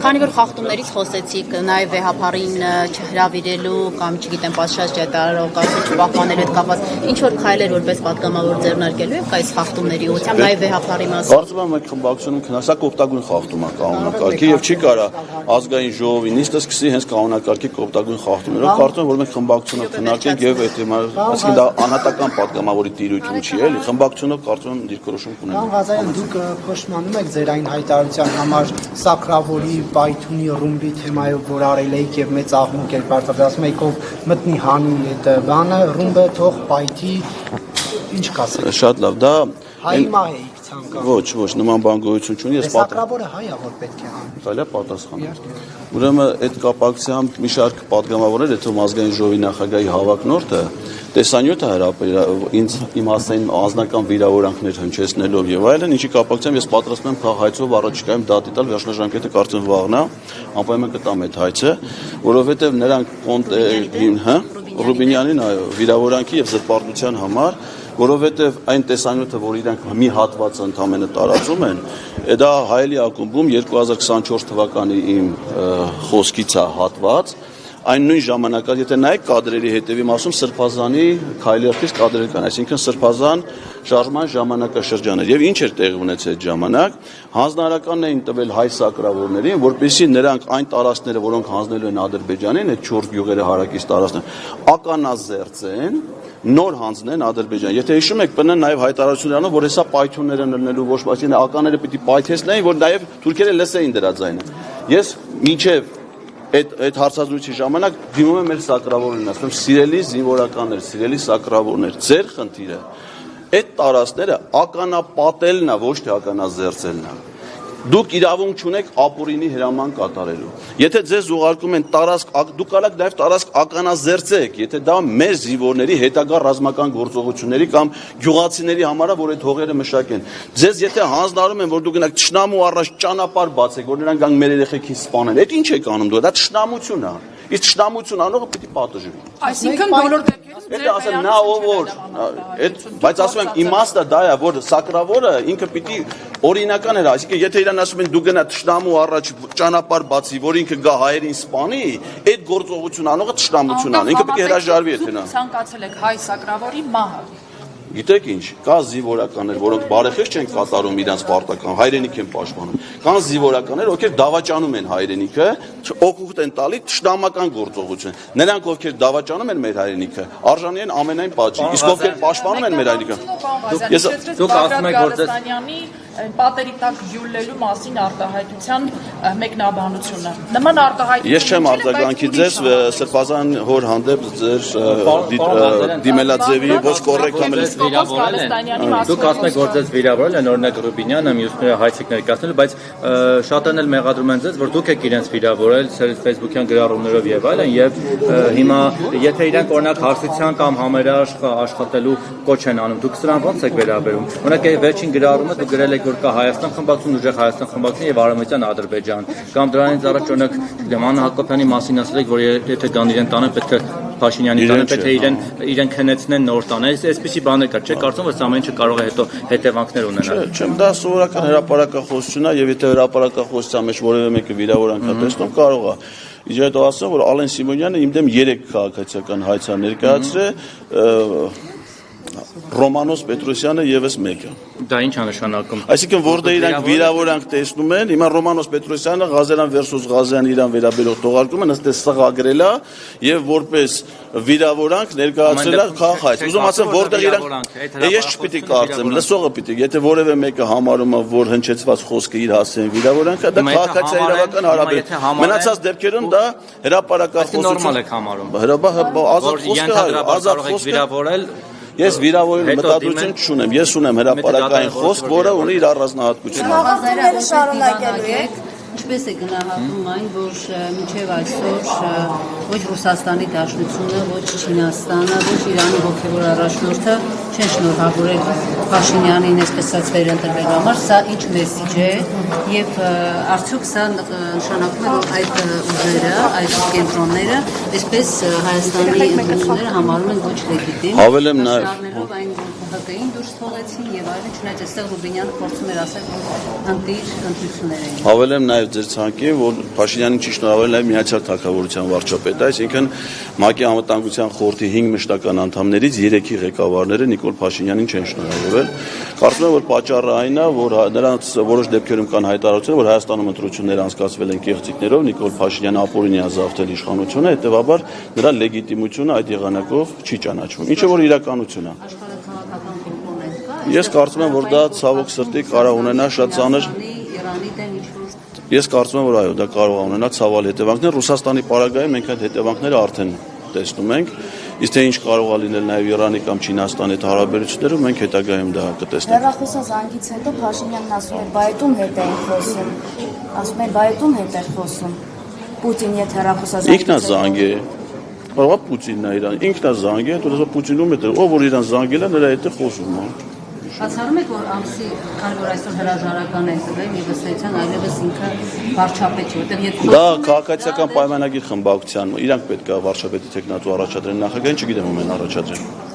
Քանի որ խախտումներից խոսեցիք, նաև վեհապարին չհրավիրելու կամ չգիտեմ պատշաճ ճարտարարող կազմի չպահպանելու հետ կապված ինչ որ քայլեր որպես պատգամավոր ձեռնարկելու եք այս խախտումների ուղղությամբ նաև վեհապարի մասին։ Կարծում եմ այդ խմբակցությունում քննարկsak օգտագույն խախտում է կանոնակարգի եւ չի կարա ազգային ժողովի նիստը սկսի հենց կանոնակարգի օգտագույն խախտումներով կարծում եմ որ մենք խմբակցությունը քննարկենք եւ այդ այսինքն դա անհատական պատգամավորի տիրույթում չի էլի խմբակցությունով կարծում եմ դիրքորոշում կունենա։ Ղազարյան դուք փոշմանում եք ձեր այն հայտարարության համար Սակրավորի Բայթունի ռումբի թեմայով որ արել եք եւ մեծ աղմուկ եք բարձրացել ասում եք ով մտնի հանի այդ բանը ռումբը թող պայթի ինչ կասեք։ Շատ լավ դա հայմա էիք ցանկանում։ Ոչ նման բան գոյություն չունի ես Սակրավորը հայ է որ պետք է հանի։ Տալիա պատասխանը։ Ուրեմն այդ կապակցությամբ մի շարք պատգամավորներ այդ ազգային ժողովի նախագահի հավակնորդը տեսանյութ է հրապարակել ինձ իմ հասցեին անձնական վիրավորանքներ հնչեցնելով եւ այլն ինչի կապակցությամբ ես պատրաստում եմ քաղաքայցով առաջիկայում դատի տալ վերջնաժամկետը կարծեմ վաղն է անպայման կտամ այդ հայցը որովհետեւ նրանք Ռուբինյանին վիրավորանքի եւ զրպարտության համար որովհետեւ այն տեսանյութը որ իրանք մի հատվածը ընդամենը տարածում են դա հայելի ակումբում 2024 թվականի իմ խոսքից է հատված այն նույն ժամանակա եթե նայեք կադրերի հետևի մասում սրբազանի քայլերթից կադրեր կան այսինքն սրբազան շարժման ժամանակաշրջաներ եւ ինչ էր տեղի ունեցել այդ ժամանակ հանձնարարականն էին տվել հայ սակրավորներին որպեսզի նրանք այն տարածքները որոնք հանձնելու են Ադրբեջանին այդ 4 գյուղերի հարակից տարածքներ ականազերծեն նոր հանձնեն Ադրբեջան եթե հիշում եք բնն նաեւ հայտարարություն անով որ հեսա պայթյունները լնելու ոչ բացի ականները պիտի պայթեցնեին որ նաեւ թուրքերը լսեին դրա ձայնը ես մինչեւ այդ հարցազրույցի ժամանակ դիմում եմ մեր սակրավորներին ասում եմ սիրելի զինվորականներ սիրելի սակրավորներ ձեր խնդիրը այդ տարածքները ականապատելն է ոչ թե ականազերծելն է դուք իրավունք չունեք ապուրինի հրաման կատարելու եթե ձեզ ուղարկում են տարածք դուք կարող եք նաև տարածք ականազերծեք եթե դա մեր զինվորների հետագա ռազմական գործողությունների կամ գյուղացիների համար է որ այդ հողերը մշակեն ձեզ եթե հանձնարարում են որ դուք գնաք թշնամու առաջ ճանապարհ բացեք որ նրանք գան մեր երեխեքին սպանեն այդ ինչ եք անում դուք դա թշնամություն է իսկ թշնամություն անողը պիտի պատժվի այսինքն բոլոր Այդ ասեմ նա ով որ այդ բայց ասում եմ իմաստը դա է որ սակրավորը ինքը պիտի օրինական էր այսինքն եթե իրան ասում են դու գնա թշնամու առաջ ճանապարհ բացի որ ինքը գա հայերին սպանի այդ գործողություն անողը թշնամություն ան ինքը պիտի հրաժարվի եթե նա ցանկացել եք հայ սակրավորի մահը Գիտեք ինչ, կա զինվորականներ, որոնք բարեխիղճ չեն կատարում իրենց պարտական, հայրենիք են պաշտպանում։ Կան զինվորականներ, ովքեր դավաճանում են հայրենիքը, օգուտ են տալի թշնամական գործողություն։ Նրանք ովքեր դավաճանում են մեր հայրենիքը, արժանի են ամենայն պատժի, իսկ ովքեր պաշտպանում են մեր հայրենիքը։ Դուք ասում եք որ պատերի տակ յուլելու մասին արտահայտության մեկնաբանությունը։ Նման արտահայտություն Ես չեմ արձագանքի ձեզ սրբազան հոր հանդեպ ձեր դիմելաձևի ոչ կոռեկտ համելիս Դուք ասում եք որ ձեզ վիրավորել են օրինակ Ռուբինյանը մյուսները հայցիկ ներկայացնել բայց շատերն էլ մեղադրում են ձեզ որ դուք եք իրենց վիրավորել Facebook-յան գրառումներով եւ այլն եւ հիմա եթե իրանք օրինակ հարցության կամ համերաշխ աշխատելու կոչ են անում դուք սրան ո՞նց եք վերաբերում օրինակ վերջին գրառումը դուք գրել եք որ կա Հայաստան խմբակցություն, ուժեղ Հայաստան խմբակցություն եւ Արևմտյան Ադրբեջան կամ դրանից առաջ օրինակ Աննա Հակոբյանի մասին ասել եք որ եթե կան իրեն տանը պետք է Փաշինյանի տանը պետք է իրեն քնեցնեն նոր տանը այսպեսի բաներ կա չէ կարծում որ ամեն ինչը կարող է հետո հետևանքներ ունենալ Չեմ դա սովորական հրապարակախոսություն է եւ եթե հրապարակախոսության մեջ որևէ մեկը վիրավորանք տեսնում կարող է Իջա հետո ասեմ որ Ալեն Սիմոնյանը իմ դեմ 3 քաղաքացիական հայցա ներկայացրել Ռոմանոս Պետրոսյանը եւս մեկը Դա ինչ է նշանակում Այսինքն որտեղ իրանք վիրավորանք տեսնում են հիմա Ռոմանոս Պետրոսյանը Ղազարյան versus Ղազարյան իրան վերաբերող տողարկում են ըստ սղագրել է եւ որպես վիրավորանք ներկայացրել է քաղաքայց ուզում ասեմ որտեղ իրանք ես չպիտի կարծեմ լսողը պիտի եթե որևէ մեկը համարում է որ հնչեցված խոսքը իր հասցեն վիրավորանքը դա քաղաքացիական իրավական հարաբերություն մնացած դեպքերում դա հրապարակախոսություն նորմալ է համարում ազատ խոսքը ազատ խոսքը Ես վիրավորելու մտադրություն չունեմ, ես ունեմ հրապարակային խոսք, որը ունի իր առանձնահատկությունը։ Խաղաղությունները շարունակելու եք։ Ինչպես է գնահատում այն, որ մինչև այսօր ոչ Ռուսաստանի Դաշնությունը, ոչ Չինաստանը, ոչ Իրանի հոգևոր առաջնորդը չեն շնորհավորել Փաշինյանին այսպես ասած վերընտրվելու համար, սա ինչ մեսիջ է եւ արդյոք սա նշանակում է որ այդ ուժերը, այդ կենտրոնները այսպես Հայաստանի ընդդիմները համարում են ոչ լեգիտիմ։ Հավելեմ նաեւ ՀԿ-ին դուրս թողեցին եւ այլն, չնայած այստեղ Ռուբինյանը փորձում էր ասել, որ ընտիր ընտրություններ էին։ Հավելեմ նաև ձեր ցանկին, որ Փաշինյանին չի շնորհավորել նաև Միացյալ Թագավորության վարչապետը, այսինքն ՄԱԿ-ի անվտանգության խորհրդի 5 մշտական անդամներից 3-ի ղեկավարները Նիկոլ Փաշինյանին չեն շնորհավորել։ Կարծում եմ, որ պատճառը այն է, որ նրանց որոշ դեպքերում կան հայտարարություններ, որ Հայաստանում ընտրություններ անցկացվել են կեղծիքներով, Նիկոլ Փաշինյանը ապօրինի ազատել իշխանությունը, հետեւաբար նրա լեգիտիմությունը այդ եղանակով չի ճանաչվում։ Ինչը որ իրականություն է։ Աշխարհաքաղաքական կոմպոնենտ կա։ Ես կարծում եմ, որ դա ցավոք սրտի կարող ունենա շատ ծանր Իրանի դեմ ինչ-որ Ես կարծում եմ, որ այո, դա կարող է ունենալ ցավալ հետևանքներ։ Ռուսաստանի պարագայում մենք այդ հետևանքները արդեն տեսնում ենք։ Իսկ թե ինչ կարող է լինել նաև Իրանի կամ Չինաստանի հետ հարաբերություններում, մենք հետագայում դա կտեսնենք։ Հեռախոսազանգից հետո Փաշինյանն ասում էր բայետում հետ էին խոսում։ Ասում էր բայետում հետ էր խոսում։ Պուտինի հետ հեռախոսազանգից։ Ինքն է զանգե։ Կարող է Պուտինն է իրան։ Ինքն է զանգե, հետո դա Պուտինում է, ով որ իրան զանգել է, նրա հետ է խոսում, հա։ Բացառում եք, որ ամսի, քանի որ այսօր հրաժարական են տվել, եւ ըստ էության այլևս ինքը վարչապետ չէ, որտեղ եթե Դա քաղաքացիական պայմանագիր խմբակցության, իրանք պետք է վարչապետի տեխնատու առաջադրեն նախագահին, չգիտեմ ում են առաջադրել։